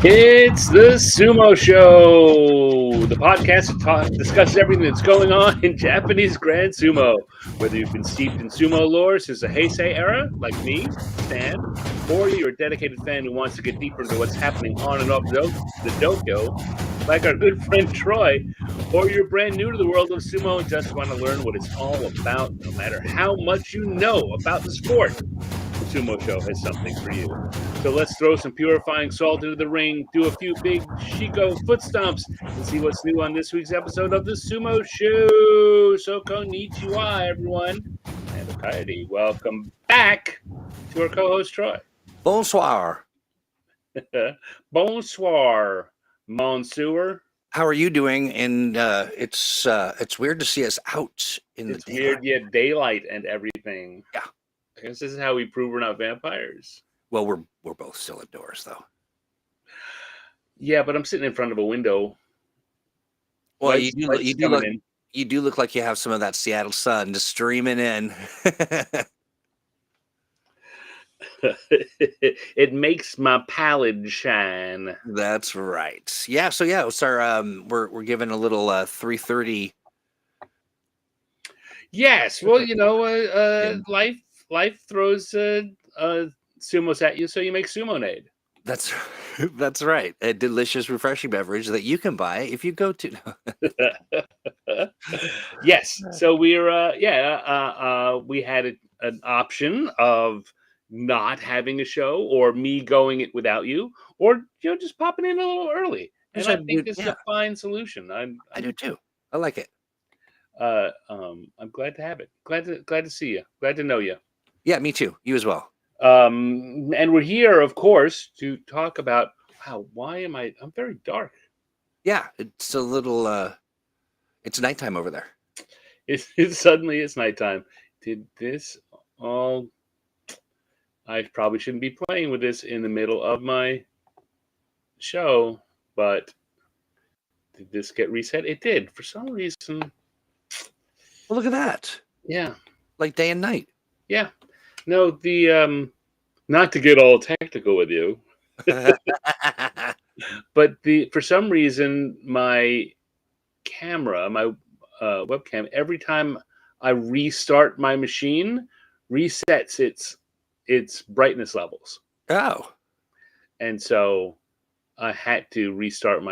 It's the Sumo Show, the podcast that discusses everything that's going on in Japanese Grand Sumo. Whether you've been steeped in sumo lore since the Heisei era, like me, Stan, or you're a dedicated fan who wants to get deeper into what's happening on and off the dojo, like our good friend Troy, or you're brand new to the world of sumo and just want to learn what it's all about, no matter how much you know about the sport, the Sumo Show has something for you. So let's throw some purifying salt into the ring, do a few big Shiko foot stomps, and see what's new on this week's episode of the Sumo Show. So konnichiwa, everyone. And Okaidi, welcome back to our co-host Troy. Bonsoir. Bonsoir, Monsieur. How are you doing? And it's weird to see us out in It's the weird, daylight. yeah, daylight and everything. Yeah. I guess this is how we prove we're not vampires. Well, we're both still indoors though. Yeah, but I'm sitting in front of a window. Well, Lights coming you do look like you have some of that Seattle sun just streaming in. It makes my palate shine. That's right. Yeah. So yeah, it's our we're given a little 3:30. Yes, well, life throws sumos at you, so you make sumonade. That's right. A delicious, refreshing beverage that you can buy if you go to. Yes, so we had an option of not having a show, or me going it without you, or just popping in a little early. And I think this is a fine solution. I do too. I like it. I'm glad to have it. Glad to see you. Glad to know you. Yeah, me too. You as well. And we're here, of course, to talk about I'm very dark. Yeah, it's a little it's nighttime over there. Suddenly it's nighttime. Did this all I probably shouldn't be playing with this in the middle of my show, but did this get reset? It did. For some reason. Well, look at that. Yeah. Like day and night. Yeah. No, the not to get all technical with you. But for some reason my camera, my webcam, every time I restart my machine, resets its brightness levels. Oh. And so I had to restart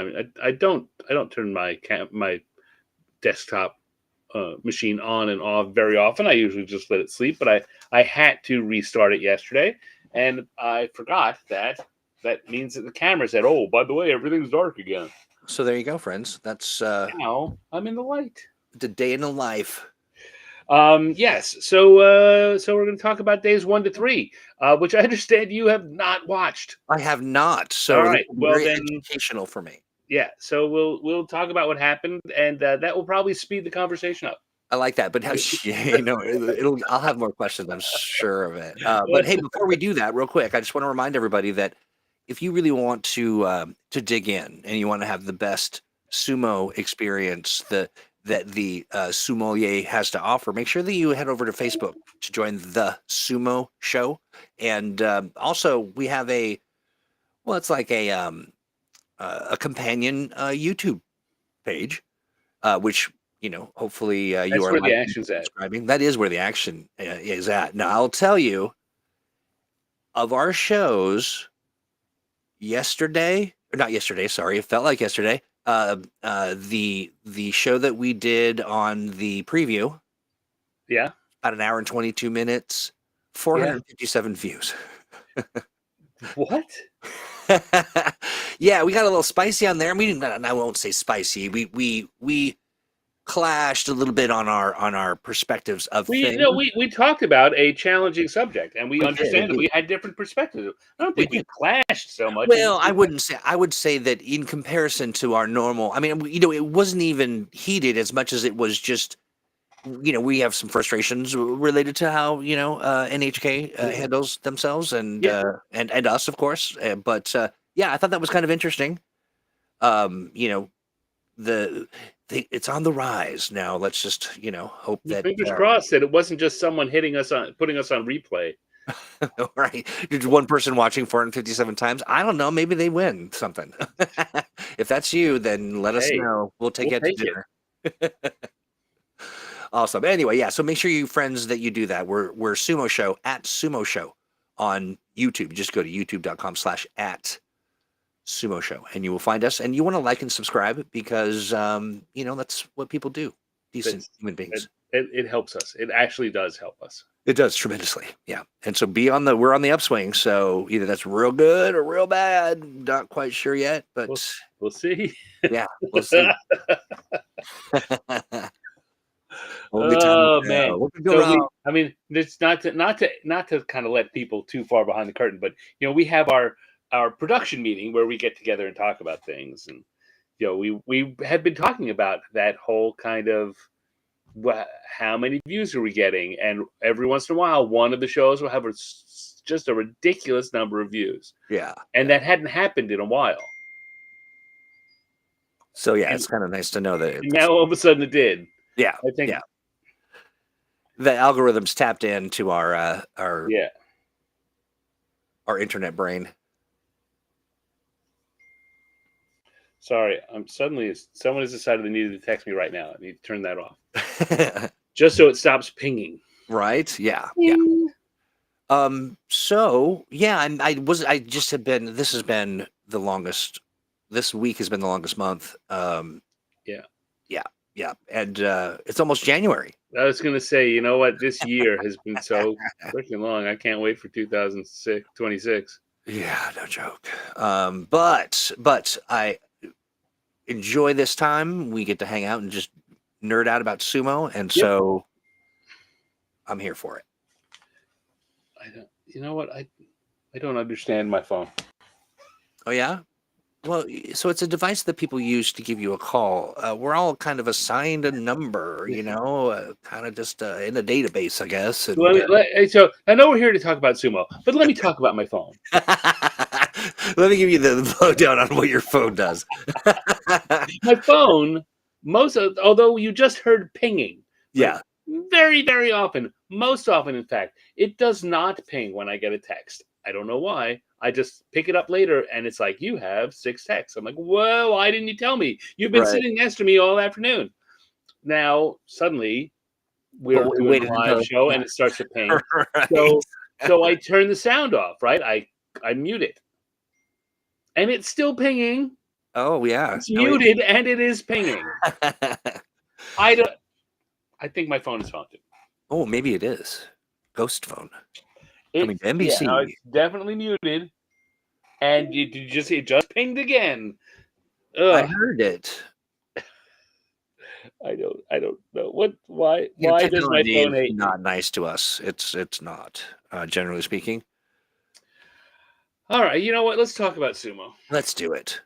I don't turn my desktop machine on and off very often. I usually just let it sleep, but I had to restart it yesterday, and I forgot that means that the camera said, "Oh, by the way, everything's dark again." So there you go, friends. That's now I'm in the light. The day in the life. Yes. So we're going to talk about days 1 to 3, which I understand you have not watched. I have not. So all right. Well, very educational for me. Yeah. So we'll talk about what happened, and that will probably speed the conversation up. I like that, but I'll have more questions. I'm sure of it. But hey, before we do that, real quick, I just want to remind everybody that if you really want to dig in and you want to have the best sumo experience that the Sumoye has to offer, make sure that you head over to Facebook to join the Sumo Show. And also, we have it's like a companion YouTube page, which hopefully you That's are where the action's at. Subscribing. That is where the action is at. Now, I'll tell you, of our shows not yesterday, sorry, it felt like yesterday. The show that we did on the preview, yeah, about an hour and 22 minutes, 457 views. What? Yeah, we got a little spicy on there. I won't say spicy. We clashed a little bit on our perspectives of things. We talked about a challenging subject, and we understand that we had different perspectives. I don't think we clashed so much. Well, I would say that in comparison to our normal, I mean, it wasn't even heated as much as it was just, we have some frustrations related to how NHK handles themselves and us, of course. But I thought that was kind of interesting. It's on the rise now. Let's just hope that fingers crossed that it wasn't just someone putting us on replay. Right. There's one person watching 457 times. I don't know. Maybe they win something. If that's you, then let us Hey, know. We'll take we'll you out to take it. dinner. Awesome. Anyway, yeah. So make sure you friends that you do that. We're Sumo Show at Sumo Show on YouTube. Just go to youtube.com/at Sumo Show and you will find us. And you want to like and subscribe because that's what people do. Decent That's human beings. it helps us. It actually does help us. It does tremendously. Yeah. And so we're on the upswing. So either that's real good or real bad. Not quite sure yet, but We'll see. yeah, we'll see. Only time will Oh tell. man. What could go So wrong? it's not to kind of let people too far behind the curtain, but we have our production meeting where we get together and talk about things, and we had been talking about that whole kind of how many views are we getting, and every once in a while one of the shows will have just a ridiculous number of views. Yeah. And that hadn't happened in a while. So yeah, And it's kind of nice to know that now all of a sudden it did. yeah, I think yeah. The algorithms tapped into our yeah. our internet brain. Sorry, someone has decided they needed to text me right now. I need to turn that off. Just so it stops pinging. Right? Yeah. Ping. Yeah. So yeah, and I just have been. This has been the longest. This week has been the longest month. Yeah. Yeah, and it's almost January. I was gonna say, you know what? This year has been so freaking long. I can't wait for 2026. Yeah, no joke. But I enjoy this time. We get to hang out and just nerd out about sumo, and so I'm here for it. You know what? I don't understand my phone. Oh yeah. Well, so it's a device that people use to give you a call. We're all kind of assigned a number, kind of just in a database, I guess. And, So I know we're here to talk about sumo, but let me talk about my phone. let me give you the lowdown on what your phone does. My phone, although you just heard pinging, yeah, very, very often, most often, in fact, it does not ping when I get a text. I don't know why. I just pick it up later, and it's like, you have 6 texts. I'm like, whoa, why didn't you tell me? You've been sitting next to me all afternoon. Now, suddenly, we're doing a live show, and it starts to ping. Right. So I turn the sound off, right? I mute it. And it's still pinging. Oh, yeah. It's muted, and it is pinging. I think my phone is haunted. Oh, maybe it is. Ghost phone. Yeah, NBC. no, it's definitely muted. And it just pinged again. Ugh. I heard it. I don't know why does my phone hate not nice to us? It's not, generally speaking. All right, you know what? Let's talk about sumo. Let's do it.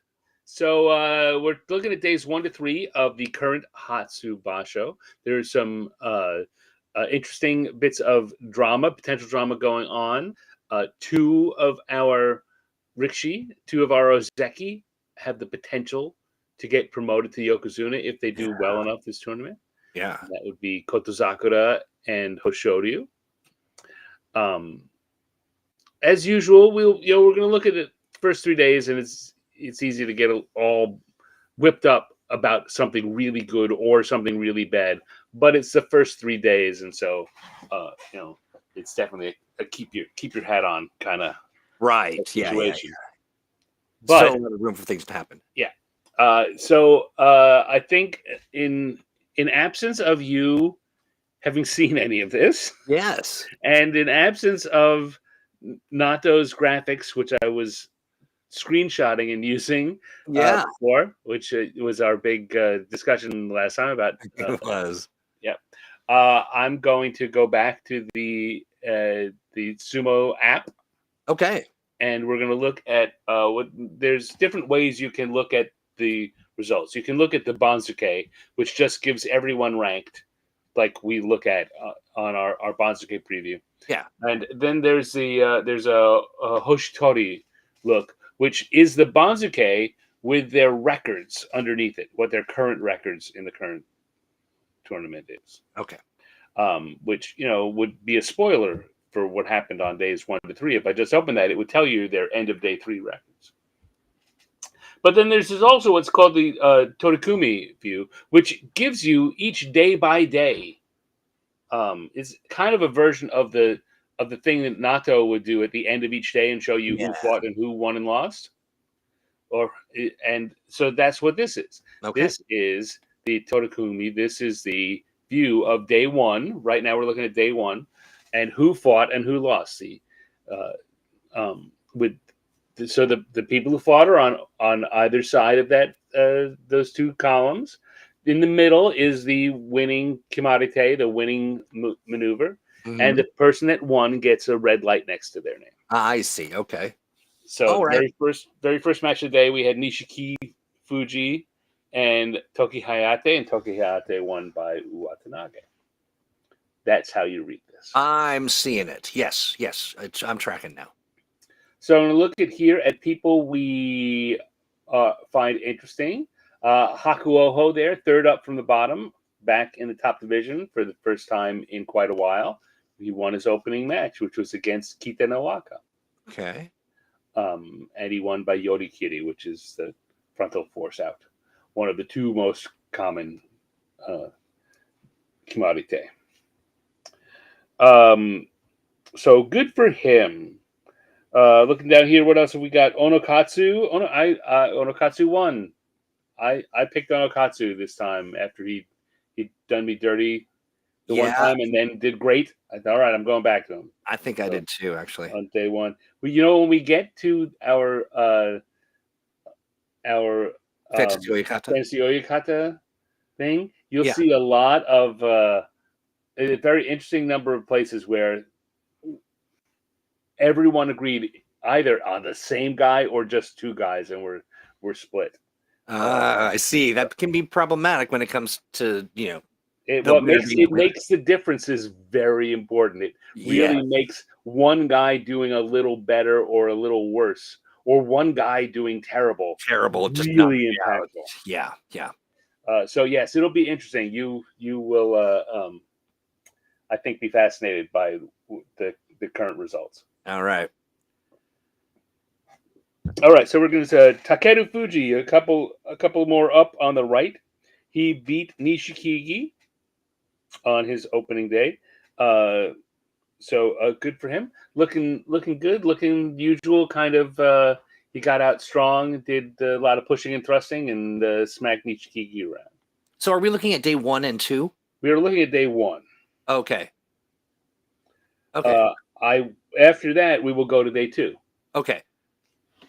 So we're looking at days 1 to 3 of the current Hatsu Basho. There's some interesting bits of potential drama going on. 2 of our Rikshi, 2 of our Ozeki have the potential to get promoted to Yokozuna if they do well enough this tournament. Yeah. That would be Kotozakura and Hoshoryu. As usual, we're going to look at the first 3 days, and it's easy to get all whipped up about something really good or something really bad. But it's the first 3 days, and so it's definitely a keep your hat on kind of situation. Yeah. But still a lot of room for things to happen. Yeah. So I think in absence of you having seen any of this, yes, and in absence of Nato's graphics, which I was screenshotting and using before, which was our big discussion last time about. It was. Yep. I'm going to go back to the Sumo app. Okay. And we're going to look at there's different ways you can look at the results. You can look at the Banzuke, which just gives everyone ranked, like we look at on our Banzuke preview. Yeah. And then there's a Hoshitori look, which is the Banzuke with their records underneath it, what their current records in the current tournament is. Okay. Which would be a spoiler for what happened on days 1 to 3. If I just open that, it would tell you their end of day 3 records. But then there's also what's called the Totakumi view, which gives you each day by day. It's kind of a version of the thing that Nato would do at the end of each day and show you who fought and who won and lost. And so that's what this is. Okay. This is the Totakumi. This is the view of day 1. Right now we're looking at day 1 and who fought and who lost. So the people who fought are on either side of that those two columns. In the middle is the winning kimarite, the winning maneuver, and the person that won gets a red light next to their name. I see. Okay. So very first match of the day, we had Nishiki Fuji and Toki Hayate, and Toki Hayate won by Uwatanage. That's how you read this. I'm seeing it. Yes. I'm tracking now. So I'm going to look at people we find interesting. Hakuoho there, third up from the bottom, back in the top division for the first time in quite a while. He won his opening match, which was against Kita Nawaka. Okay. And he won by Yorikiri, which is the frontal force out. One of the two most common kimarite. So good for him. Looking down here, what else have we got? Onokatsu. Onokatsu won. I picked Onokatsu this time after he'd done me dirty the one time and then did great. I thought, all right, I'm going back to him. I think I did too, actually. On day 1. Well, when we get to our Fantasy Oyakata thing, you'll see a lot of a very interesting number of places where everyone agreed either on the same guy or just two guys, and we're split. I see. That can be problematic when it comes to What makes the differences very important. It really makes one guy doing a little better or a little worse, or one guy doing terrible, just really impactful. Yeah. So yes, it'll be interesting. You will, I think, be fascinated by the current results. All right. So we're going to Takeru Fuji, a couple more up on the right. He beat Nishikigi on his opening day. So good for him. Looking good, looking usual kind of. He got out strong, did a lot of pushing and thrusting, and smacked Nishikigi around. So are we looking at day 1 and 2? We were looking at day 1. Okay. After that, we will go to day 2. Okay.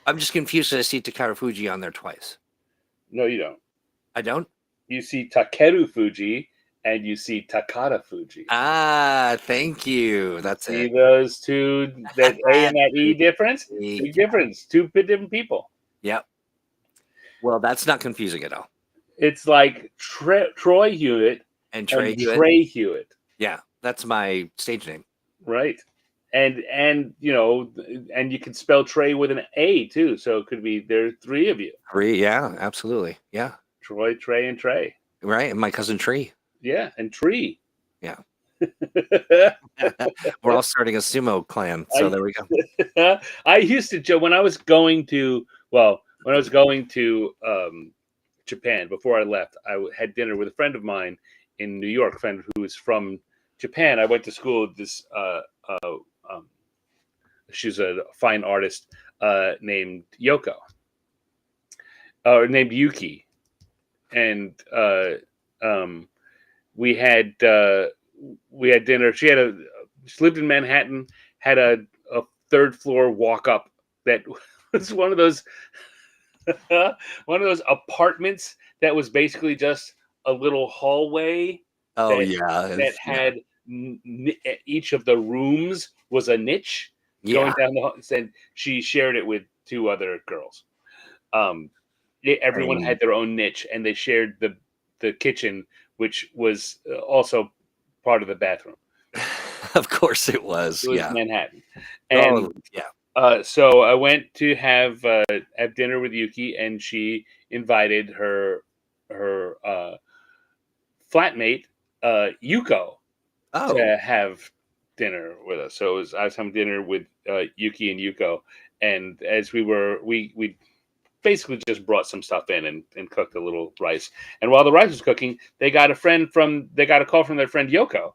I'm just confused that I see Takeru Fuji on there twice. No, you don't. I don't? You see Takeru Fuji and you see Takara Fuji. Thank you. That's see it. Those two, that A and that E difference? Big difference. Two different people. Yep. Well, that's not confusing at all. It's like Troy Hewitt and Trey Hewitt. Yeah, that's my stage name. Right. And you can spell Trey with an A too, so it could be there are 3 of you. 3, yeah, absolutely, yeah. Troy, Trey, and Trey. Right, and my cousin Tree. Yeah, and Tree. Yeah. We're all starting a sumo clan, so there we go. I used to joke when I was going to Japan before I left. I had dinner with a friend of mine in New York, a friend who is from Japan. I went to school with this. She's a fine artist named Yoko, or named Yuki, and we had dinner. She lived in Manhattan, had a 3rd floor walk up that was one of those apartments that was basically just a little hallway. That had each of the rooms was a niche going down the hall. And she shared it with 2 other girls. Everyone had their own niche, and they shared the kitchen, which was also part of the bathroom. Of course it was. It was Manhattan. And so I went to have dinner with Yuki, and she invited her flatmate Yuko to dinner with us. So I was having dinner with Yuki and Yuko, and as we basically just brought some stuff in and cooked a little rice. And while the rice was cooking, they got a call from their friend Yoko,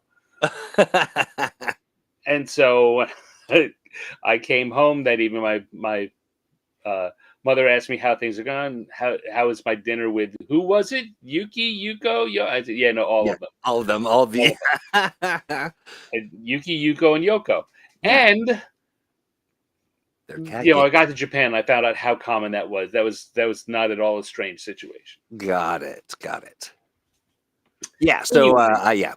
and so I came home that evening. My mother asked me how things are going. How was my dinner with who was it? Yuki, Yuko, I said, yeah, no, all Yeah, of them. all of them, And Yuki, Yuko, and Yoko. Yeah. And They're cat I games. got to Japan and I found out how common that was. That was not at all a strange situation. Got it. Yeah. So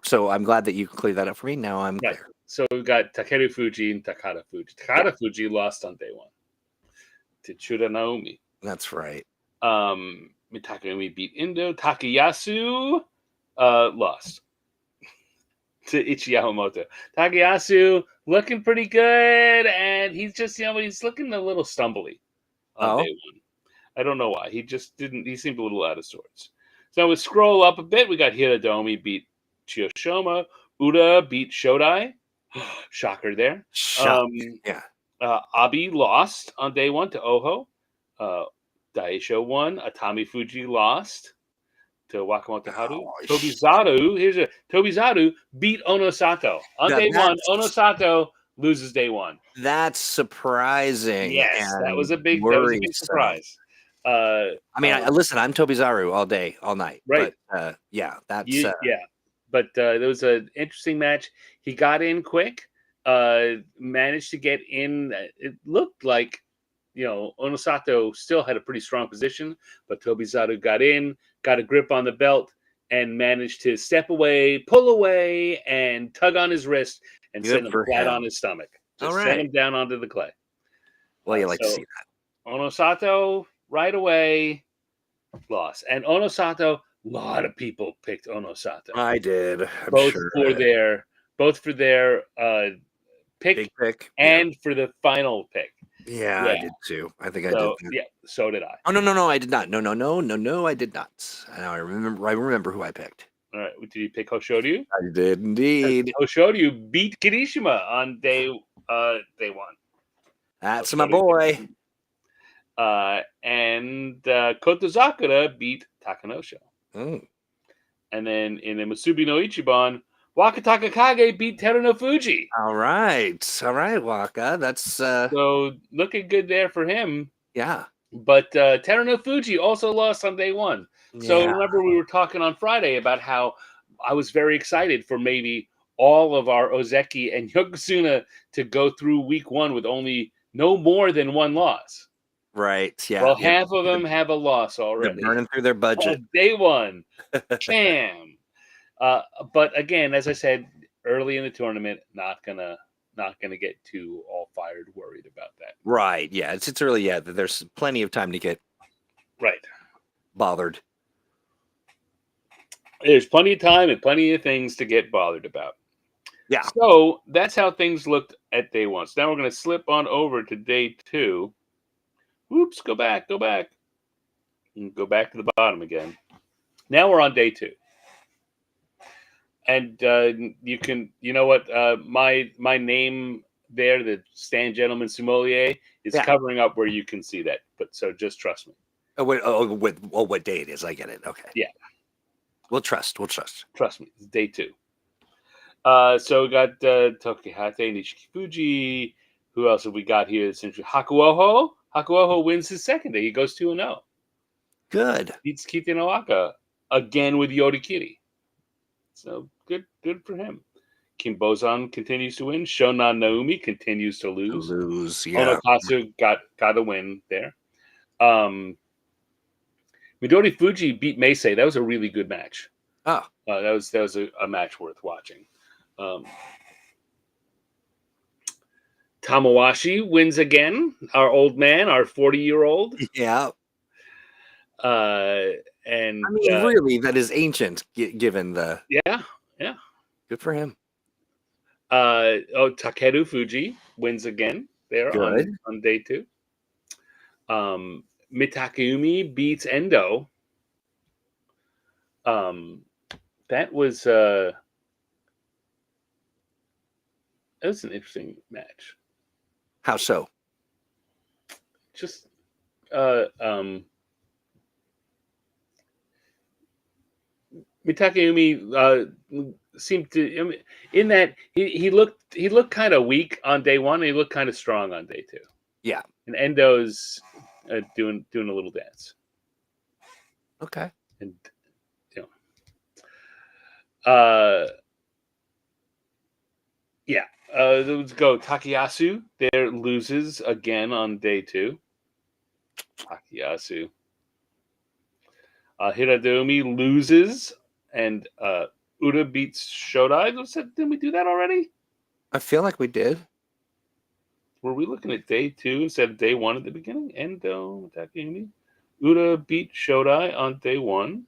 So I'm glad that you cleared that up for me. Now I'm Right. clear. So we got Takeru Fuji and Takada Fuji. Takada Fuji lost on day one to Chuda Naomi. That's right. Takumi beat Indo. Takayasu lost to Ichi Yamamoto. Takayasu looking pretty good, and he's just he's looking a little stumbly on day one. I don't know why. He just didn't. He seemed a little out of sorts. So we scroll up a bit. We got Hiradomi beat Chiyoshima. Uda beat Shodai. Shocker there. Yeah. Abi lost on day one to Oho. Daisho won. Atami Fuji lost to Wakamoto Haru. Tobizaru beat Onosato on day one. Onosato loses day one. That's surprising. Yes, that was a big surprise. I mean, listen, I'm Tobizaru all day, all night. Right. But But there was an interesting match. He got in quick, managed to get in. It looked like, Onosato still had a pretty strong position, but Tobizaru got in, got a grip on the belt, and managed to step away, pull away, and tug on his wrist and send him flat on his stomach. Just send him down onto the clay. Well, you like to see that. Onosato right away lost. And Onosato, a lot of people picked Onosato. I did. Both for their pick and for the final pick. Yeah, I did too. I think I did. Yeah, so did I. Oh no, I did not. No, I did not. Now I remember who I picked. All right, did you pick Hoshoryu? I did indeed. Hoshoryu beat Kirishima on day one. That's my boy. And Kotozakura beat Takanosho. And then in the Musubi no Ichiban, Wakataka Kage beat Teruno Fuji. All right, Waka. That's so looking good there for him. Yeah. But Teruno Fuji also lost on day one. So remember we were talking on Friday about how I was very excited for maybe all of our Ozeki and Yokozuna to go through week one with only no more than one loss. Right. Yeah. Well, half of them have a loss already. They're burning through their budget. Day one. Bam. But again, as I said early in the tournament, not gonna get too all fired worried about that. Right. Yeah. It's early. Yeah. There's plenty of time to get bothered. There's plenty of time and plenty of things to get bothered about. Yeah. So that's how things looked at day one. So now we're going to slip on over to day two. Whoops, go back. And go back to the bottom again. Now we're on day two. And you know what? My name there, the Stand Gentleman Sommelier, is covering up where you can see that. But so just trust me. What day it is? I get it. Okay. Yeah. We'll trust. Trust me. It's day two. So we got Tokihate, Nishiki Fuji. Who else have we got here? Essentially, Hakuoho. Hakuoho wins his second day. He goes 2-0. Good. Beats Kita Noaka again with Yorikiri. So good for him. Kim Bozan continues to win. Shonan Naomi continues to lose. Yeah. Onokatsu got a win there. Midori Fuji beat Meisei. That was a really good match. Oh. That was a match worth watching. Tamawashi wins again. Our old man, our 40-year-old. Yeah. And I mean, really, that is ancient, given the. Yeah. Good for him. Takeru Fuji wins again there on day two. Mitakeumi beats Endo. That was It was an interesting match. How so? Just Mitakeumi seemed to, I mean, in that he looked kind of weak on day one, and he looked kind of strong on day two. Yeah. And Endo's doing a little dance. Okay. And yeah. Let's go. Takayasu there loses again on day two. Takayasu. Hiradomi loses, and Uda beats Shodai. Didn't we do that already? I feel like we did. Were we looking at day two instead of day one at the beginning? Endo, Takayumi. Uda beat Shodai on day one.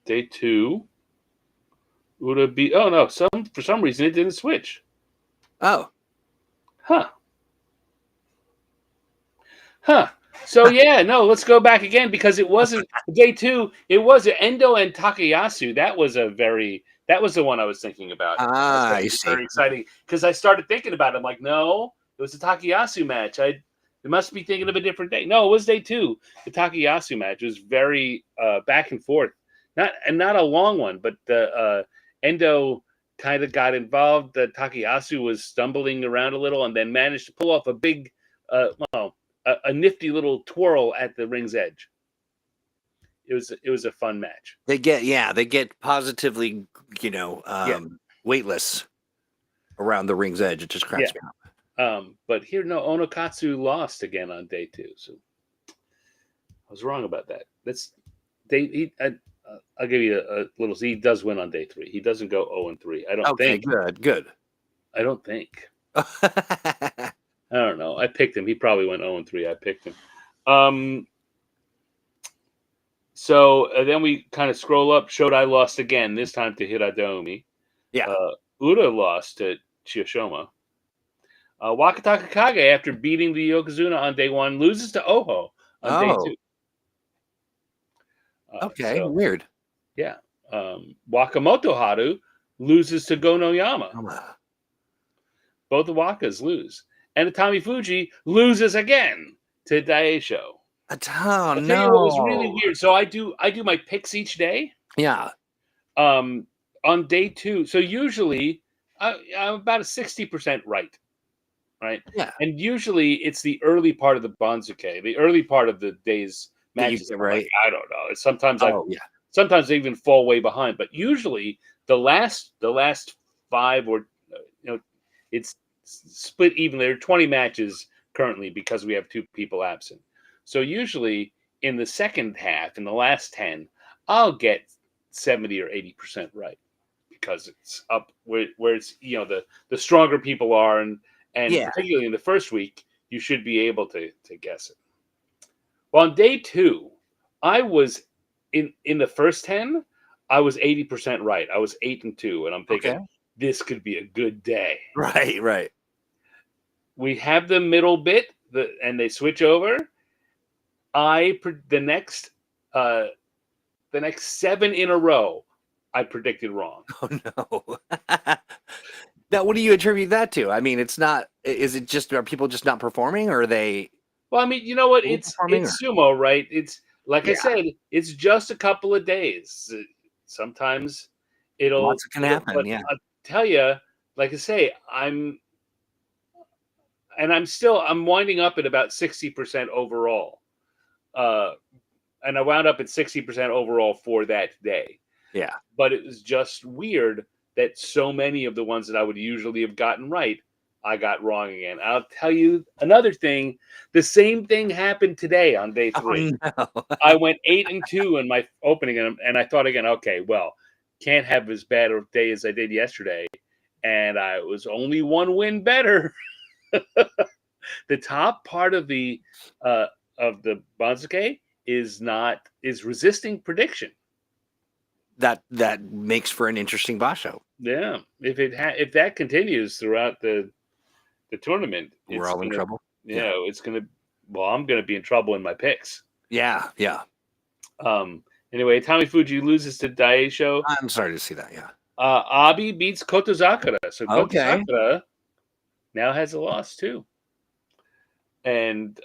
Day two, Uda beat. Oh no! For some reason it didn't switch. Oh. Huh. So yeah, no, let's go back again because it wasn't day two. It was Endo and Takayasu. That was the one I was thinking about. I see. Very exciting because I started thinking about it. I'm like, no, it was a Takayasu match. It must be thinking of a different day. No, it was day two. The Takayasu match was very back and forth. Not a long one, but Endo kind of got involved. Takayasu was stumbling around a little and then managed to pull off a big, a nifty little twirl at the ring's edge. It was a fun match. They get positively, weightless around the ring's edge. It just cracks me up. But here, no, Onokatsu lost again on day two, so I was wrong about that. I'll give you a little. He does win on day three. He doesn't go 0-3. I don't think. Good. I don't think. I don't know. I picked him. He probably went 0-3. I picked him. So then we kind of scroll up. Shodai lost again, this time to Hiradomi. Yeah. Uda lost to Chiyoshima. Wakataka Kage, after beating the Yokozuna on day one, loses to Oho on day two. Okay, weird. Yeah. Wakamoto Haru loses to Gonoyama. Both the Wakas lose. And Atami Fuji loses again to Daisho. No. It was really weird. So I do my picks each day. Yeah. On day two. So usually I'm about a 60% right. Yeah. And usually it's the early part of the Banzuke, the early part of the day's matches. Right. Like, I don't know. Sometimes I even fall way behind, but usually the last 5 or it's split even. There are 20 matches currently because we have 2 people absent. So usually in the second half, in the last 10, I'll get 70 or 80% right because it's up where it's the stronger people are, and particularly in the first week, you should be able to guess it. Well, on day 2, I was in the first 10, I was 80% right. I was 8-2, and I'm thinking this could be a good day. Right. We have the middle bit, and they switch over. The next 7 in a row, I predicted wrong. Oh no! Now, what do you attribute that to? I mean, it's not. Is it just, are people just not performing, or are they? Well, I mean, you know what? It's sumo, right? It's like I said, it's just a couple of days. Sometimes Lots can happen. But I'll tell you, like I say, I'm winding up at about 60% overall. And I wound up at 60% overall for that day. Yeah. But it was just weird that so many of the ones that I would usually have gotten right, I got wrong again. I'll tell you another thing. The same thing happened today on day 3. Oh, no. I went 8-2 in my opening, and I thought again, okay, well, can't have as bad a day as I did yesterday. And I was only 1 win better. The top part of the Banzuke is resisting prediction. That makes for an interesting Basho. Yeah, if that continues throughout the tournament, we're all in trouble. Yeah, it's gonna. Well, I'm gonna be in trouble in my picks. Yeah. Anyway, Tommy Fuji loses to Daisho. I'm sorry to see that. Yeah. Abi beats Kotozakura, so Okay. Kotozakura now has a loss too, and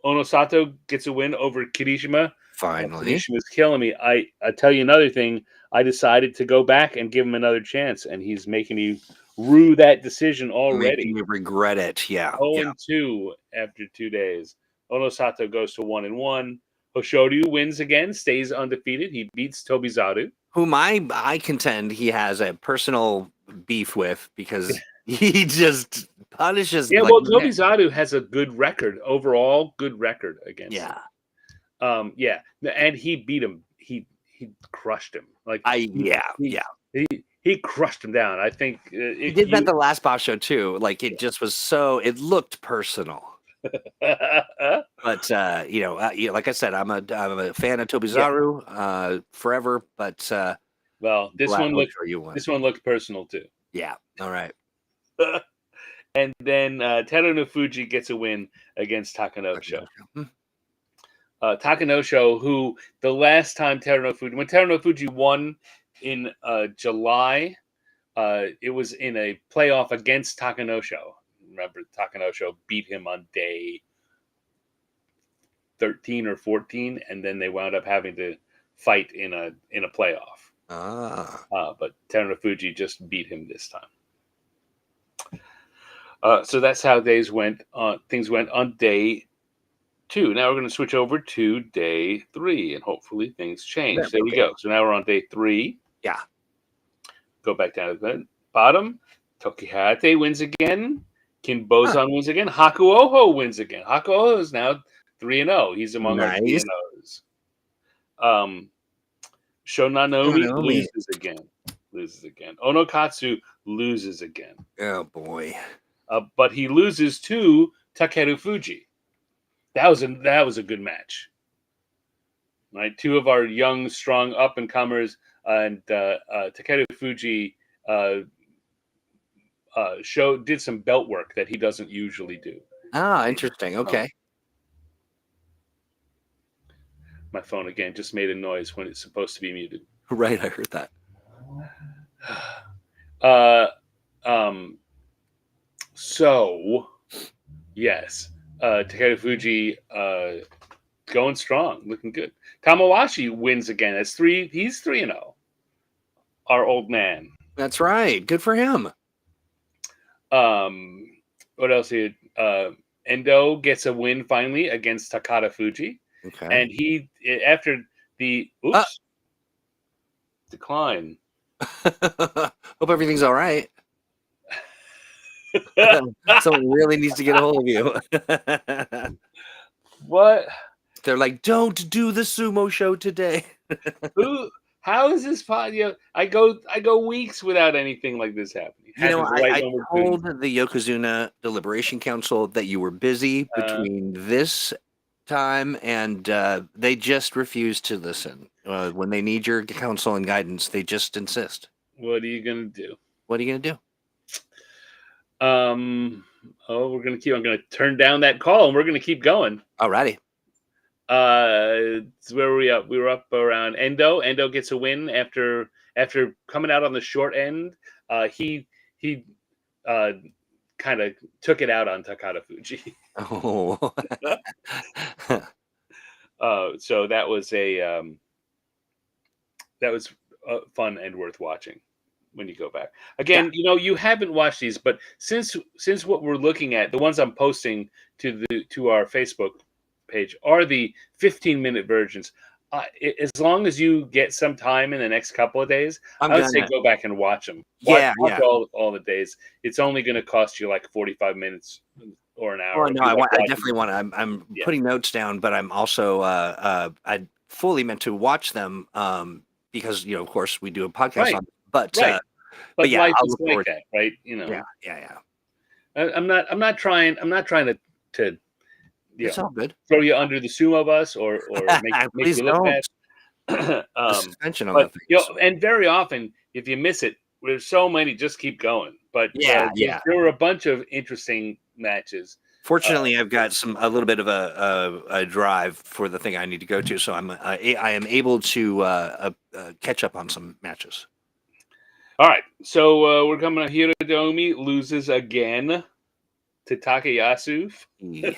Onosato gets a win over Kirishima. Finally. Kirishima's killing me. I tell you another thing. I decided to go back and give him another chance, and he's making me rue that decision Making already. me regret it. Yeah. 0-2 after 2 days. Onosato goes to 1-1. Hoshoryu wins again, stays undefeated. He beats Tobizaru. Whom I contend he has a personal beef with because he just punishes Yeah, like well, Tobizaru has a good record overall. Good record against him. Yeah, and he beat him. He crushed him. Like he yeah. he crushed him down. I think He did that the last Basho too. Like it just was so it looked personal. But yeah, like I said, I'm a fan of Tobizaru forever. But well, this glad one you won. this one looked personal too. Yeah. All right. And then Teruno Fuji gets a win against Takanosho. Takanosho, who the last time when Teruno Fuji won in July, it was in a playoff against Takanosho. Remember, Takanosho beat him on day 13 or 14, and then they wound up having to fight in a playoff. But Teruno Fuji just beat him this time. So that's how things went on day 2. Now we're going to switch over to day 3, and hopefully things change. There we go. So now we're on day 3. Yeah. Go back down to the bottom. Tokihate wins again. Kinbozan wins again. Hakuoho wins again. Hakuoho is now 3-0. He's among our 3-0s. Shonanomi loses again. Onokatsu loses again. Oh boy. But he loses to Takeru Fuji. That was a good match. Right, 2 of our young, strong up and comers, and Takeru Fuji did some belt work that he doesn't usually do. Interesting. Okay. My phone again just made a noise when it's supposed to be muted. Right, I heard that. So yes, Takeru Fuji going strong, looking good. Tamawashi wins again. He's 3-0. Our old man. That's right. Good for him. What else here? Endo gets a win finally against Takada Fuji. Okay. And he, after the decline. Hope everything's all right. Someone really needs to get a hold of you. What? They're like, don't do the sumo show today. How is this possible? I go weeks without anything like this happening. I told the Yokozuna Deliberation Council that you were busy between this time and they just refuse to listen. When they need your counsel and guidance, they just insist. What are you gonna do? What are you gonna do? I'm gonna turn down that call and we're gonna keep going. Alrighty. So where were we up? We were up around Endo. Endo gets a win after coming out on the short end. He kind of took it out on Takada Fuji. Oh. So that was fun and worth watching when you go back. Again, you haven't watched these, but since what we're looking at, the ones I'm posting to our Facebook page are the 15-minute versions. As long as you get some time in the next couple of days, I would say go back and watch them. Watch all the days. It's only going to cost you like 45 minutes or an hour. Oh, no, I definitely want to. I'm putting notes down, but I'm also I fully meant to watch them because of course we do a podcast on. But but yeah, life I'll is look like forward that, right? Yeah. I'm not trying to it's all good. Throw you under the sumo bus or make you look bad. Suspension on the things. And very often if you miss it, there's so many, just keep going. But there were a bunch of interesting matches. Fortunately, I've got a little bit of a drive for the thing I need to go to, so I am able to catch up on some matches. All right, so we're coming up. Hirodomi loses again to Takayasu. E.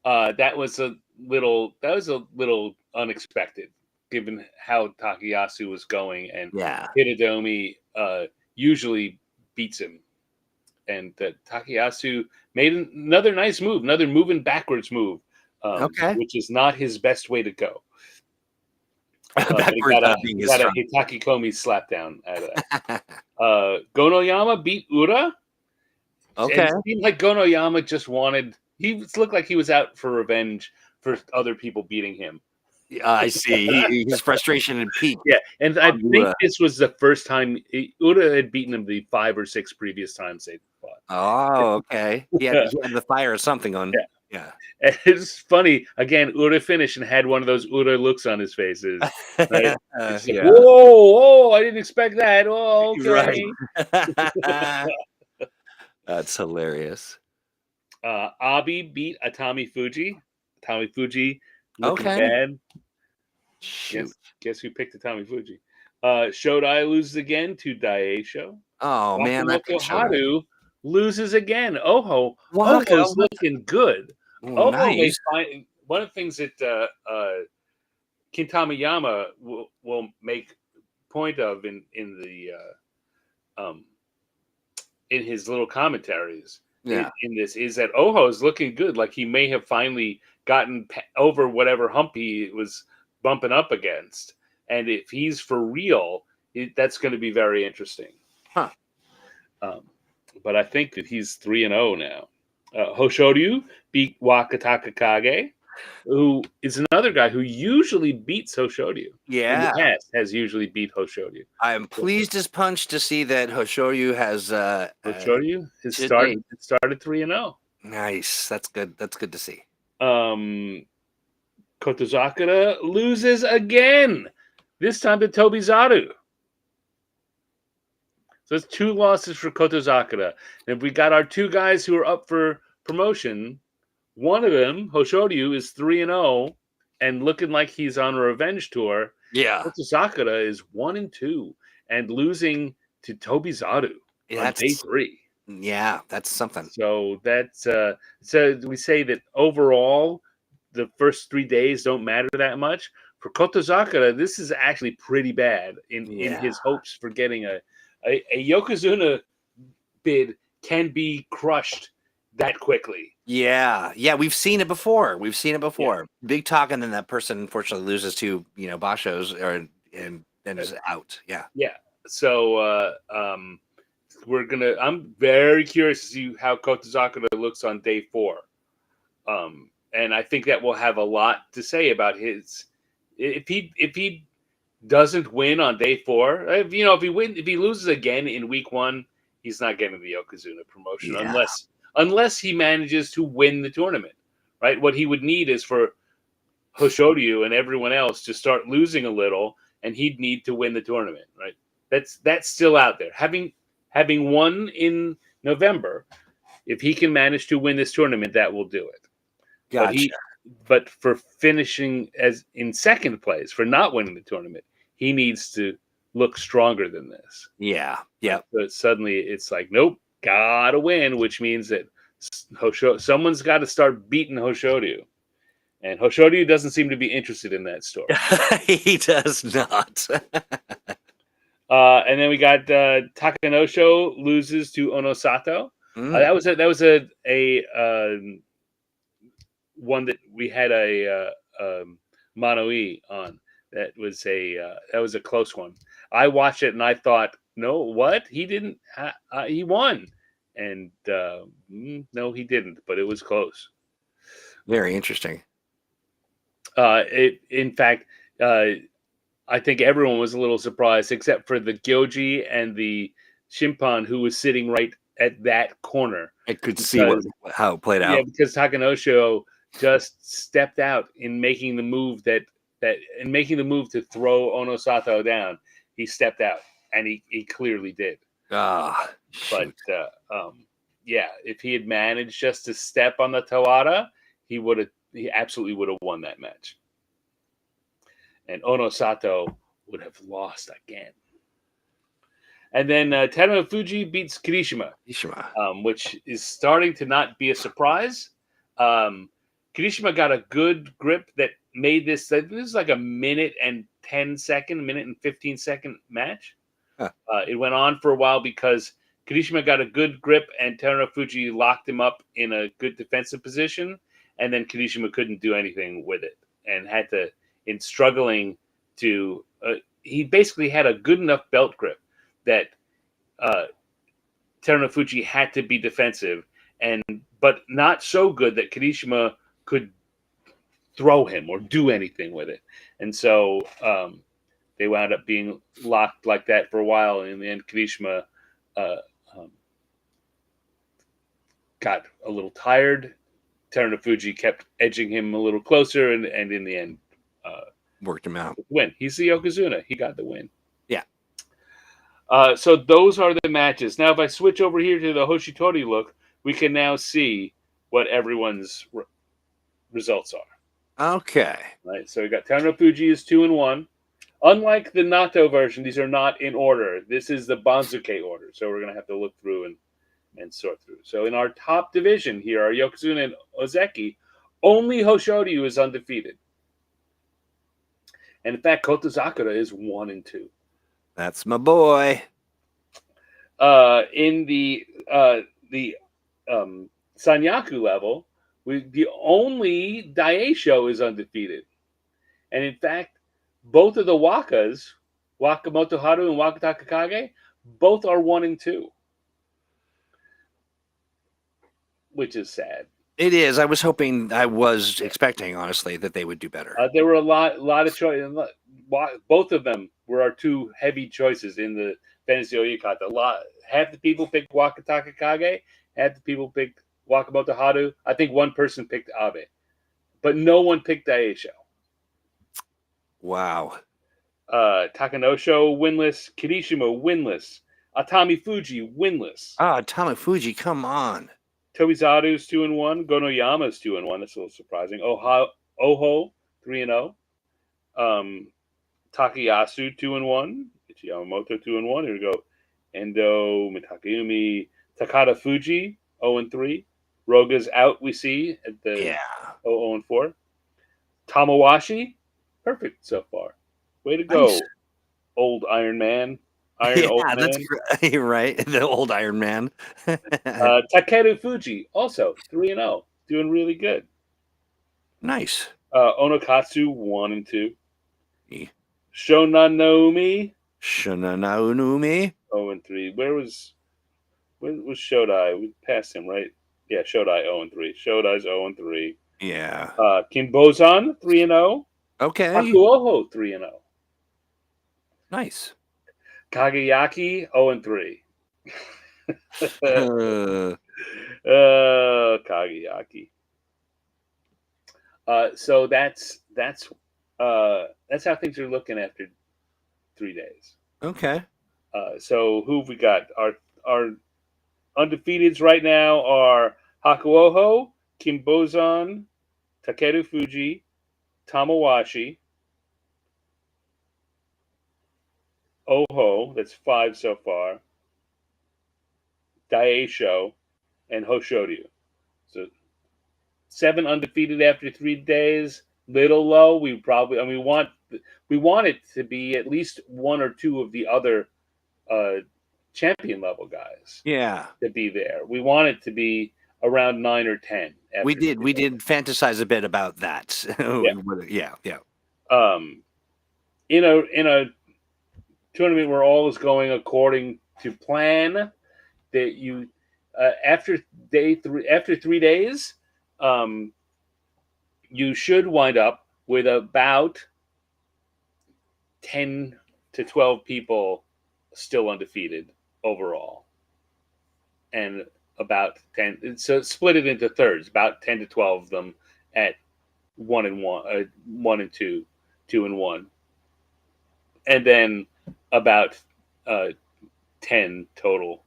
That was a little unexpected, given how Takayasu was going, and Yeah. Hirodomi usually beats him. And Takayasu made another nice move, another moving backwards move, Okay. which is not his best way to go. But he Backwards being his got a strong. Hitaki Komi slap down out of that. Gonoyama beat Ura. And Okay. it seemed like Gonoyama just wanted. He looked like he was out for revenge for other people beating him. I see. His frustration had peaked. Yeah, and I on think Ura. this was the first time Ura had beaten him the 5 or 6 previous times they fought. Oh, okay. He had the fire or something on. Yeah. Yeah. And it's funny again. Ura finished and had one of those Ura looks on his faces. Right? It's like, Yeah. whoa, I didn't expect that. Oh, okay. Right. That's hilarious. Abi beat Atami Fuji. Atami Fuji looking Okay. bad. Shoot. Guess who picked Atami Fuji? Shodai loses again to Daisho. Oh man, I Wakamoto picked Shoda. Haru loses again. Oho's Waka. looking good. Oh, Oho may nice. find one of the things that Kintamayama will make point of in the in his little commentaries Yeah. in this is that Oho's looking good. Like he may have finally gotten over whatever hump he was bumping up against. And if he's for real, that's going to be very interesting. Huh. But I think that he's 3-0 now. Hoshoryu beat Wakataka Kage, who is another guy who usually beats Hoshoryu. In the Yeah. past, has usually beat Hoshoryu. I am pleased as punch to see that Hoshoryu has Hoshoryu has to started 3-0. Nice. That's good. That's good to see. Kotozakura loses again. This time to Tobizaru. So it's 2 losses for Kotozakura. And if we got our 2 guys who are up for promotion, one of them, Hoshoryu, is 3-0 and looking like he's on a revenge tour. Yeah. Kotozakura is 1-2 and losing to Tobizaru on day 3. Yeah, that's something. So that's so we say that overall the first 3 days don't matter that much. For Kotozakura, this is actually pretty bad in his hopes for getting a Yokozuna bid can be crushed that quickly. Yeah, we've seen it before. Big talk, and then that person unfortunately loses to Basho's and is out. Yeah. So I'm very curious to see how Kotozakura looks on day 4. And I think that will have a lot to say about his if he doesn't win on day 4, if he loses again in week 1, he's not getting the Yokozuna promotion unless he manages to win the tournament, right? What he would need is for Hoshoryu and everyone else to start losing a little, and he'd need to win the tournament, right? That's still out there. Having won in November, if he can manage to win this tournament, that will do it. Gotcha. But for finishing as in second place, for not winning the tournament, he needs to look stronger than this. Yeah. But suddenly it's like, nope, gotta win, which means that someone's got to start beating Hoshoryu. And Hoshoryu doesn't seem to be interested in that story. He does not. And then we got Takanosho loses to Onosato. That was a one that we had a Mono-e on. That was a close one. I watched it and I thought, no, what? He didn't. He won, and no, he didn't. But it was close. Very interesting. In fact, I think everyone was a little surprised, except for the Gyoji and the Shimpan, who was sitting right at that corner. I could see how it played out. Yeah, because Takanosho just stepped out in making the move to throw Onosato down. He stepped out, and he clearly did. But if he had managed just to step on the Tawara, he absolutely would have won that match. And Onosato would have lost again. And then Terunofuji beats Kirishima, Ishima. which is starting to not be a surprise. Kirishima got a good grip that made this. This is like a minute and 15-second match. Huh. It went on for a while because Kirishima got a good grip and Terunofuji locked him up in a good defensive position, and then Kirishima couldn't do anything with it and had to, in struggling to, he basically had a good enough belt grip that Terunofuji had to be defensive, but not so good that Kirishima could throw him or do anything with it. And so they wound up being locked like that for a while. And in the end, Kirishima got a little tired. Terunofuji kept edging him a little closer, and in the end, worked him out. Win. He's the Yokozuna. He got the win. Yeah. So those are the matches. Now, if I switch over here to the Hoshitori look, we can now see what everyone's results are. Okay. Right. So we got Terunofuji is 2-1. Unlike the Nato version, these are not in order. This is the Banzuke order. So we're going to have to look through and sort through. So in our top division here are Yokozuna and Ozeki. Only Hoshoryu is undefeated. And in fact, Kotozakura is 1-2. That's my boy. In the Sanyaku level, the only Daisho is undefeated. And in fact, both of the Wakas, Wakamoto Haru and Wakataka Kage, both are 1-2. Which is sad. It is. I was expecting, honestly, that they would do better. There were a lot of choices. Both of them were our two heavy choices in the Fantasy Oyakata. Half the people picked Wakataka Kage, half the people picked Wakamoto Haru. I think one person picked Abe. But no one picked Daisho. Wow. Takanosho winless, Kirishima winless, Atami Fuji winless. Atami Fuji, come on. Tobizaru's 2-1, Gonoyama's 2-1. That's a little surprising. Oho 3-0. Takayasu 2-1. Yamamoto 2-1. Here we go. Endo, Mitakayumi, Takada Fuji 0-3. Roga's out. We see at the 0-4. Tamawashi, perfect so far. Way to go, nice. Old Iron Man. Old man. That's great, right? The old Iron Man. Takeru Fuji also 3-0, doing really good. Nice. Onokatsu 1-2. Shonan Naomi 0-3. Where was Shodai? We passed him, right? Yeah, Shodai 0-3. Shodai's 0-3. Yeah. Kinbozan 3-0. Okay. Hakuoho 3-0. Nice. Kageyaki 0-3. Kageyaki. So that's how things are looking after 3 days. Okay. So who have we got? Our undefeateds right now are Hakuoho, Kinbozan, Takeru Fuji, Tamawashi, Oho, that's 5 so far, Daisho, and Hoshoryu. So 7 undefeated after 3 days. Little low. We want it to be at least 1 or 2 of the other champion level guys. Yeah. To be there. We want it to be around 9 or 10. We did fantasize a bit about that. Yeah. In a tournament where all is going according to plan, that you after 3 days, you should wind up with about 10 to 12 people still undefeated overall, and about 10. So split it into thirds. About 10 to 12 of them at 1-1, 1-2, 2-1, and then about 10 total,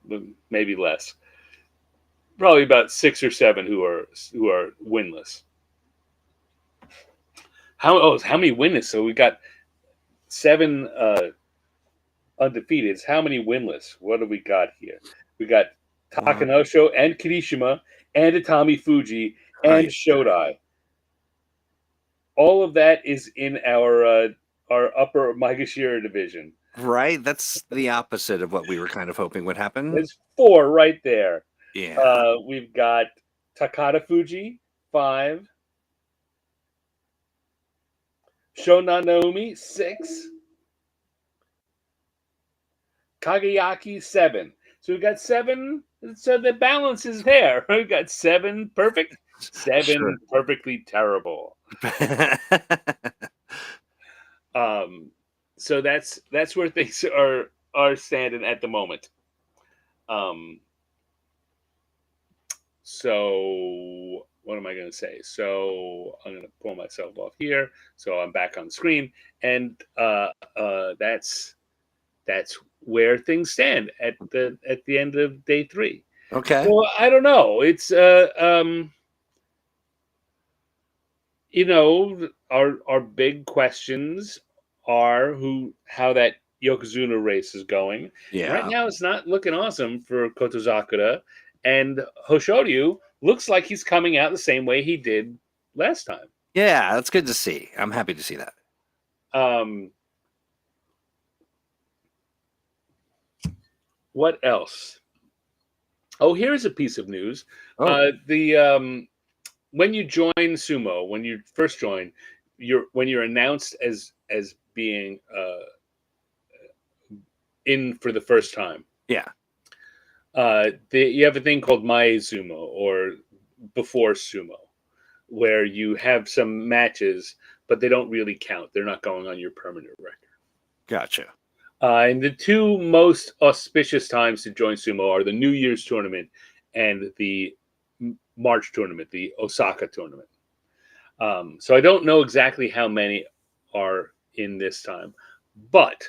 maybe less. Probably about 6 or 7 who are winless. How many winless? So we got 7 undefeated. How many winless? What do we got here? We got One. Takanosho and Kirishima and Itami Fuji and Right. Shodai. All of that is in our upper Maegashira division. Right. That's the opposite of what we were kind of hoping would happen. There's 4 right there. Yeah. We've got Takada Fuji, 5. Shonan Naomi, 6. Kagayaki, 7. So we've got 7. So the balance is there. We've got 7 perfect, 7 perfectly terrible. So that's where things are standing at the moment. So what am I going to say? So I'm going to pull myself off here. So I'm back on the screen, and that's where things stand at the end of day 3. Okay. So I don't know. It's our big questions are how that Yokozuna race is going. Yeah. Right now, it's not looking awesome for Kotozakura, and Hoshoryu looks like he's coming out the same way he did last time. Yeah, that's good to see. I'm happy to see that. What else? Oh, here's a piece of news. Oh. When you join Sumo, when you first join, when you're announced as being in for the first time. Yeah. You have a thing called Mae Sumo, or before Sumo, where you have some matches, but they don't really count. They're not going on your permanent record. Gotcha. And the 2 most auspicious times to join Sumo are the New Year's tournament and the March tournament, the Osaka tournament. So I don't know exactly how many are in this time, but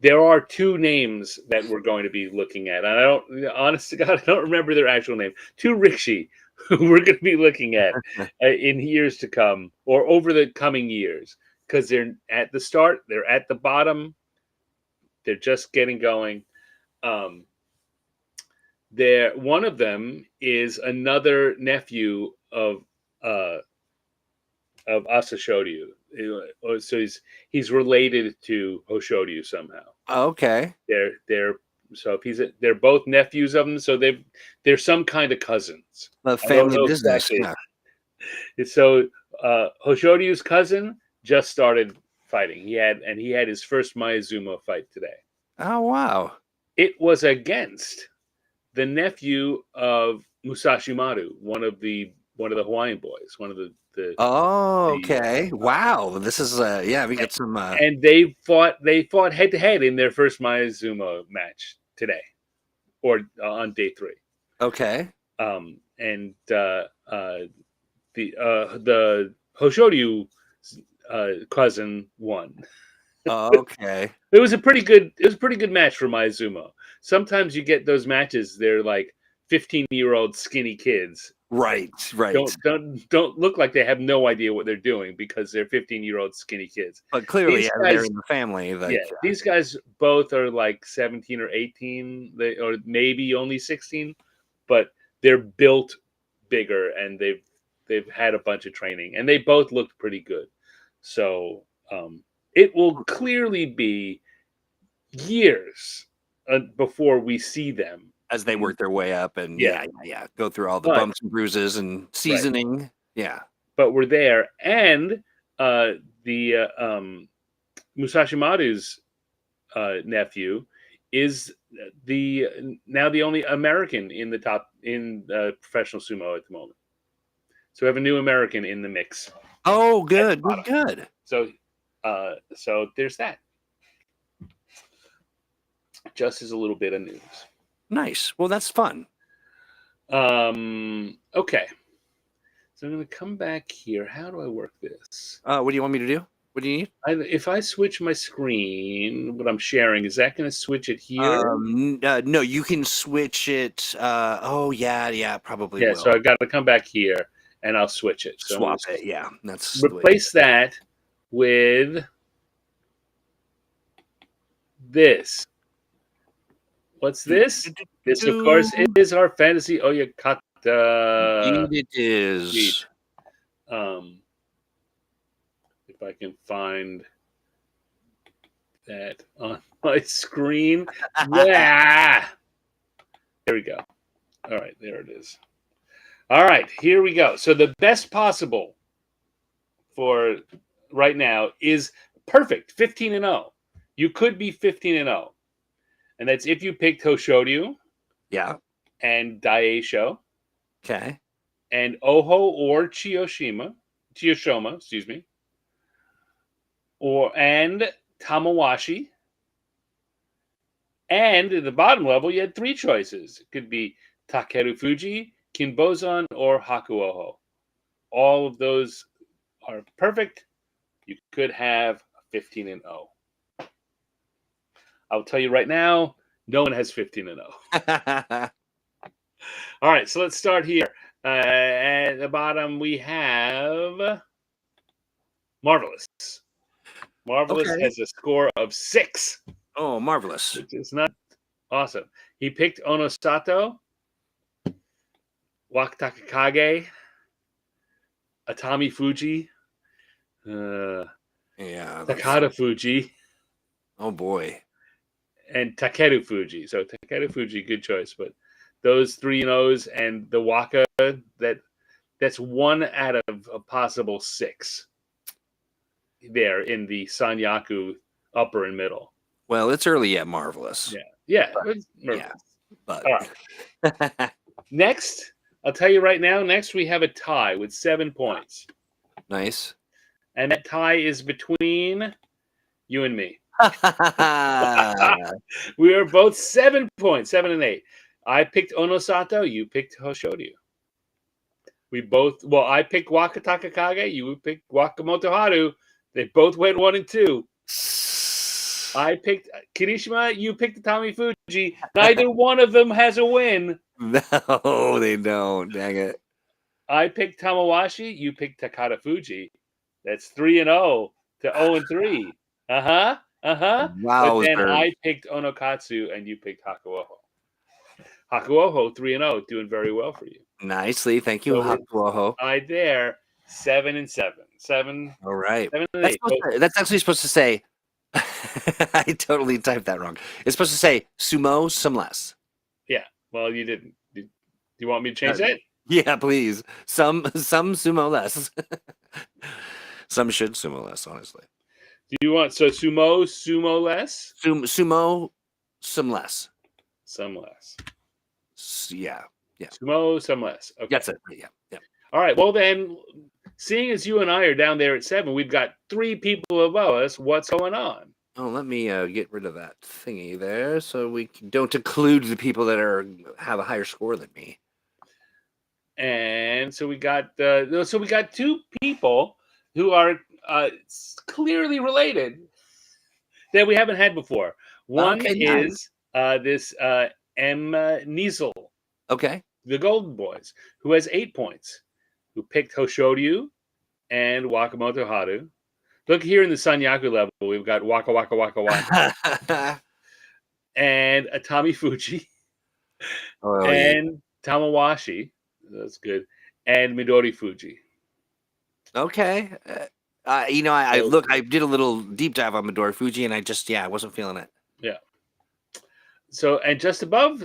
there are 2 names that we're going to be looking at. And honest to God, I don't remember their actual name. 2 Rikishi who we're going to be looking at in years to come, or over the coming years, because they're at the start, they're at the bottom, they're just getting going. One of them is another nephew of Asashoryu. So he's related to Hoshoryu somehow. Okay. They're both nephews of them, so they're some kind of cousins. The family business. Exactly. Yeah. So Hoshoryu's cousin just started fighting. He had his first Mayazuma fight today. Oh wow! It was against the nephew of Musashi Maru, one of the Hawaiian boys, one of the. Oh, okay. Wow. This is we got some. And they fought head to head in their first Mayazuma match today, or on day 3. Okay. And the Hoshoryu cousin won. Okay. It was a pretty good match for Mayazuma. Sometimes you get those matches, they're like 15-year-old skinny kids. Right. Don't look like they have no idea what they're doing, because they're 15-year-old skinny kids. But clearly, they're in the family. These guys both are like 17 or 18, or maybe only 16, but they're built bigger, and they've had a bunch of training, and they both looked pretty good. So it will clearly be years before we see them as they work their way up and go through all the bumps and bruises and seasoning. Right. Yeah. But we're there. And the Musashi Maru's nephew is now the only American in the top in professional sumo at the moment. So we have a new American in the mix. Oh, good. So there's that. Just as a little bit of news. Nice. Well, that's fun. Okay. So I'm going to come back here. How do I work this? What do you want me to do? What do you need? If I switch my screen, what I'm sharing, is that going to switch it here? No, you can switch it. Probably. Yeah, so I've got to come back here, and I'll switch it. So swap it. Yeah, that's replace that with this? What's this? This, of course, is our Fantasy Oyakata. Indeed it is. Indeed. If I can find that on my screen. Yeah. There we go. All right, there it is. All right, here we go. So the best possible for right now is perfect, 15-0. You could be 15-0. And that's if you picked Hoshoryu. Yeah. And Daisho. Okay. And Oho or Chiyoshima, excuse me. And Tamawashi. And at the bottom level, you had 3 choices. It could be Takeru Fuji, Kinbozan, or Hakuoho. All of those are perfect. You could have 15-0. I'll tell you right now, no one has 15-0. All right, so let's start here. At the bottom, we have Marvelous. Marvelous has a score of 6. Oh, Marvelous. Which is not awesome. He picked Onosato, Wakatakakage, Atami Fuji, Takada Fuji. Oh, boy. And Takeru Fuji. So Takeru Fuji, good choice. But those 3 O's and the Waka, that's 1 out of a possible 6 there in the Sanyaku upper and middle. Well, it's early yet, Marvelous. Yeah. But all right. Next, I'll tell you right now, next we have a tie with 7 points. Nice. And that tie is between you and me. We are both 7 points, 7 and 8. I picked Onosato, you picked Hoshoryu. I picked Wakatakakage, you picked Wakamoto Haru. They both went 1 and 2. I picked Kirishima, you picked Atami Fuji. Neither one of them has a win. No, they don't. Dang it. I picked Tamawashi, you picked Takada Fuji. That's 3-0 to 0-3. Wow. But then I picked Onokatsu and you picked Hakuoho. Hakuoho 3-0, doing very well for you. Nicely, thank you, Hakuoho. I there 7-7. 7. All right. 7 and 8. That's actually supposed to say. I totally typed that wrong. It's supposed to say sumo, some less. Yeah. Well, you didn't. Do you want me to change that? Yeah, please. Some sumo less. Some should sumo less, honestly. Do you want sumo less? Sumo, some less. Some less. Yeah. Sumo, some less. Okay. That's it. Yeah. All right. Well, then, seeing as you and I are down there at 7, we've got 3 people above us. What's going on? Oh, let me get rid of that thingy there, so we don't include the people that have a higher score than me. And so we got 2 people who are clearly related that we haven't had before. One is this M. Niesel. Okay. The Golden Boys, who has 8 points, who picked Hoshoryu and Wakamoto Haru. Look here in the Sanyaku level, we've got Waka Waka Waka Waka and Atami Fuji and Tamawashi. That's good. And Midori Fuji. Okay. I did a little deep dive on Midori Fuji, and I wasn't feeling it. Yeah. So, and just above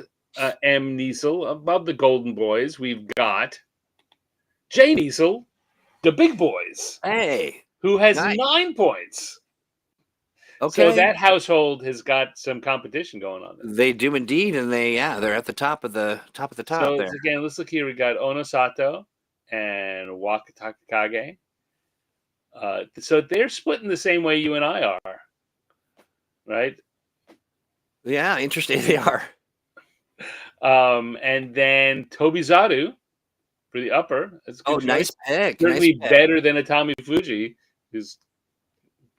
M. Niesel, above the Golden Boys, we've got J. Niesel, the Big Boys. Hey. Who has 9 points. Okay. So that household has got some competition going on there. They do indeed, and they're at the top of the top. So there. Again, let's look here. We got Onosato and Wakatakakage. So they're splitting the same way you and I are, right? Yeah, interesting. They are. And then Tobizaru for the upper. That's a good choice. Nice pick. Certainly better than Atami Fuji, who's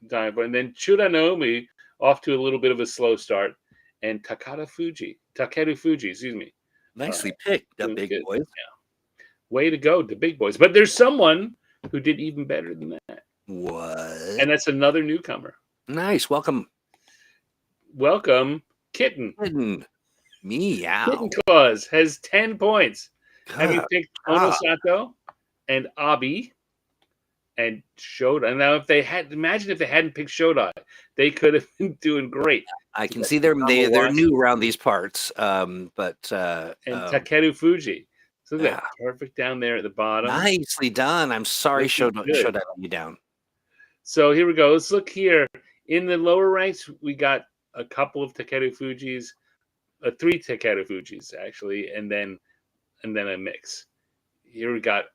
time. And then Churanomi off to a little bit of a slow start, and Takeru Fuji, excuse me. Nicely picked, the Big Boys. Yeah. Way to go, the Big Boys. But there's someone who did even better than that. What? And that's another newcomer. Nice. Welcome. welcome Kitten. Meow. Kitten Claus has 10 points. Have you Good picked job. Onosato and Abi and Shodai? Now, if they had, imagine if they hadn't picked Shodai, they could have been doing great. I can see they're new around these parts, but and Takeru Fuji. So look at yeah. that, perfect down there at the bottom. Nicely done. I'm sorry, Shodai let you down. So here we go. Let's look here. In the lower ranks, we got a couple of Takeru Fujis, 3 Takeru Fujis actually, and then a mix. Here we got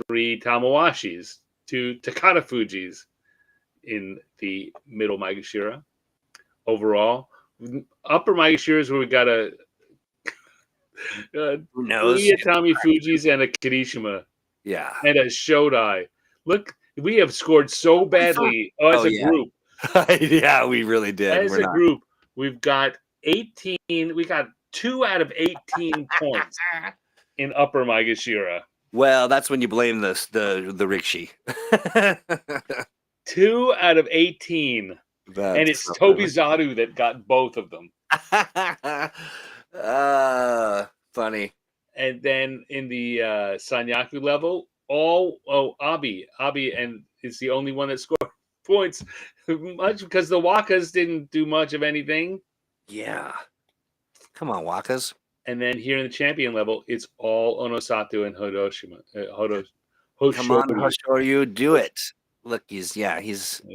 3 Tamawashis, 2 Takata Fujis in the middle Maegashira. Overall, upper Maegashira is where we got a who knows? 3 Atami Fujis and a Kirishima. Yeah. And a Shodai. Look, we have scored so badly as a group. Yeah, we really did. As a group, we've got 18. We got 2 out of 18 points in upper Maegashira. Well, that's when you blame the Rikishi. 2 out of 18. And it's Tobizaru that got both of them. Funny. And then in the Sanyaku level, Abi and is the only one that scored points much because the Wakas didn't do much of anything. Yeah. Come on, Wakas. And then here in the champion level, it's all Onosato and Hoshoryu. Come on, Hoshoryu, do it. Look, he's. There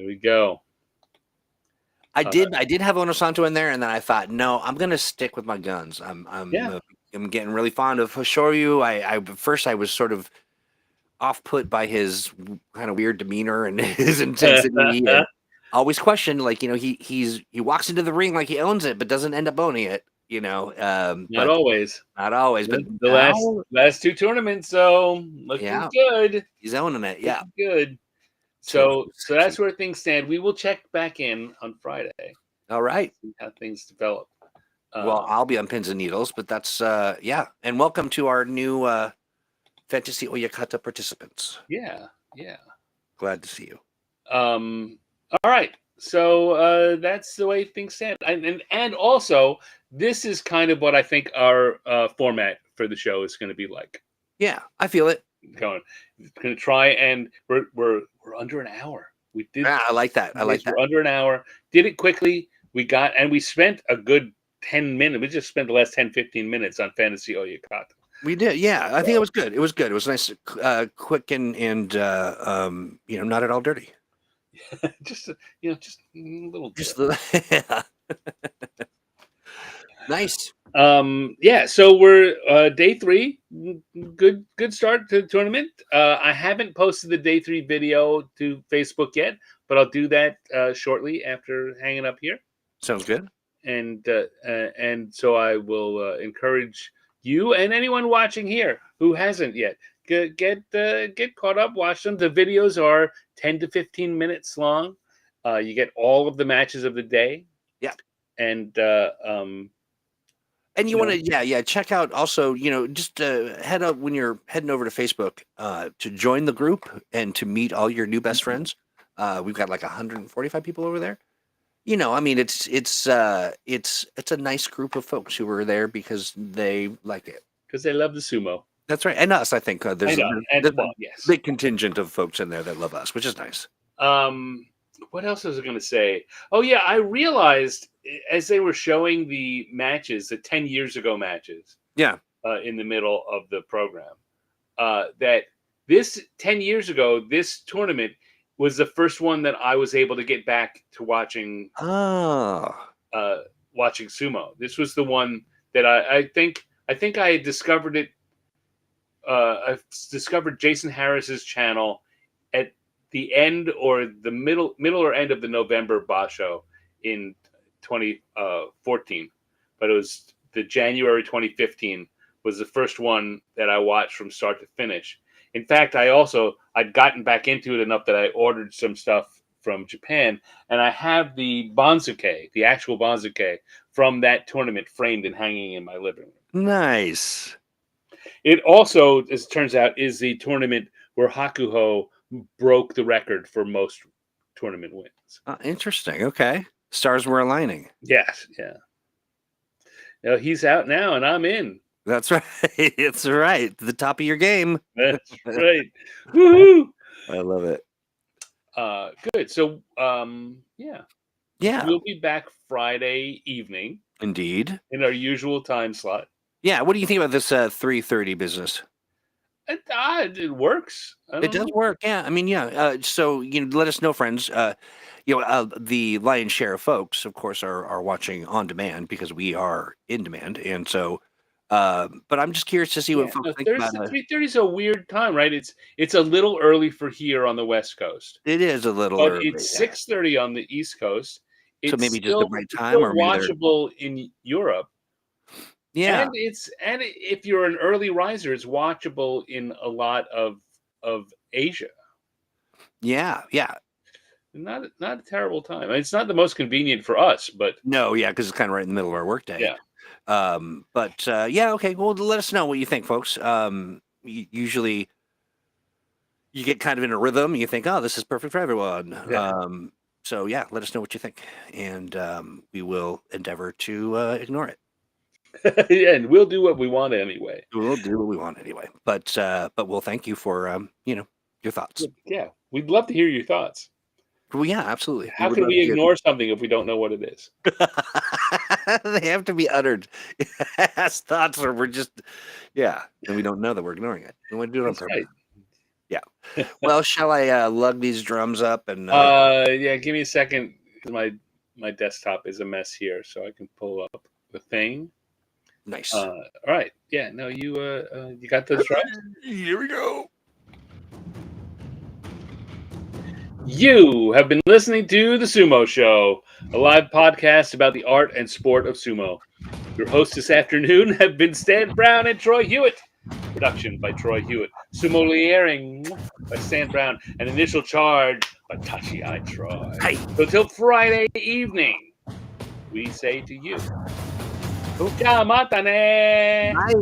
we go. I did have Onosato in there, and then I thought, no, I'm gonna stick with my guns. I'm getting really fond of Hoshoryu. First I was sort of off put by his kind of weird demeanor and his intensity. And always questioned, like, he walks into the ring like he owns it, but doesn't end up owning it. Not always. But the last 2 tournaments, so looking good. He's owning it. Yeah, good. So that's where things stand. We will check back in on Friday. All right. See how things develop. Well, I'll be on pins and needles, but that's yeah. And welcome to our new Fantasy Oyakata participants. Yeah. Glad to see you. All right. So that's the way things stand. And also, this is kind of what I think our format for the show is going to be like. Yeah, I feel it. Going to try, and we're under an hour. We did. I like that. We're under an hour. Did it quickly. We spent a good 10 minutes. We just spent the last 10-15 minutes on Fantasy Oyakata. We did. Yeah, I think it was good. It was good. It was nice, quick, and not at all dirty. just a little bit. Yeah. Nice. Yeah, so we're day 3. Good start to the tournament. I haven't posted the day 3 video to Facebook yet, but I'll do that shortly after hanging up here. Sounds good. And so I will encourage you and anyone watching here who hasn't yet get caught up, watch them. The videos are 10 to 15 minutes long. You get all of the matches of the day. Yeah. And you want to check out also, just head up when you're heading over to Facebook to join the group and to meet all your new best friends. We've got like 145 people over there. It's a nice group of folks who are there because they like it. Because they love the sumo. That's right. And us, I think. There's a yes. big contingent of folks in there that love us, which is nice. What else was I going to say? Oh, yeah, I realized as they were showing the matches, the 10 years ago matches, in the middle of the program, that this 10 years ago, this tournament was the first one that I was able to get back to watching. Watching sumo. This was the one that I think I had discovered it. I discovered Jason Harris's channel at the end or the middle or end of the November Basho in 2014, but it was the January 2015 was the first one that I watched from start to finish. In fact, I'd gotten back into it enough that I ordered some stuff from Japan, and I have the Banzuke, the actual Banzuke from that tournament framed and hanging in my living room. Nice. It also, as it turns out, is the tournament where Hakuho broke the record for most tournament wins. Interesting. Okay. Stars were aligning. Yes, yeah. No, he's out now, and I'm in. That's right. It's right. The top of your game. That's right. Woohoo! I love it. Good. So, yeah. Yeah. We'll be back Friday evening. Indeed. In our usual time slot. Yeah. What do you think about this 3:30 business? It works. It does work. Yeah. I mean, yeah. So, let us know, friends. The lion's share of folks, of course, are watching on demand because we are in demand. And so, but I'm just curious to see what folks think about it. 3:30 is a weird time, right? It's a little early for here on the West Coast. It is a little but early. It's 6:30 on the East Coast. So maybe just the right time, still or watchable in Europe. Yeah, and if you're an early riser, it's watchable in a lot of Asia. Yeah. Not a terrible time. I mean, it's not the most convenient for us, but no, yeah, because it's kind of right in the middle of our workday. Yeah. But yeah, okay. Well, let us know what you think, folks. Usually, you get kind of in a rhythm. You think, oh, this is perfect for everyone. Yeah. So yeah, let us know what you think, and we will endeavor to ignore it. Yeah, and we'll do what we want anyway. We'll do what we want anyway. But we'll thank you for your thoughts. Yeah, we'd love to hear your thoughts. Well, yeah, absolutely. How can we ignore something if we don't know what it is? They have to be uttered as thoughts, or we're just, and we don't know that we're ignoring it. We want to do it on purpose. Right. Yeah. Well, shall I lug these drums up and? Yeah, give me a second. My desktop is a mess here, so I can pull up the thing. Nice. All right. Yeah. No, you got those drums. Here we go. You have been listening to The Sumo Show, a live podcast about the art and sport of sumo. Your hosts this afternoon have been Stan Brown and Troy Hewitt. Production by Troy Hewitt. Sumoliering by Stan Brown. And initial charge by Tachi-I Troy. Hi. So till Friday evening, we say to you, Ciao, matane! Bye.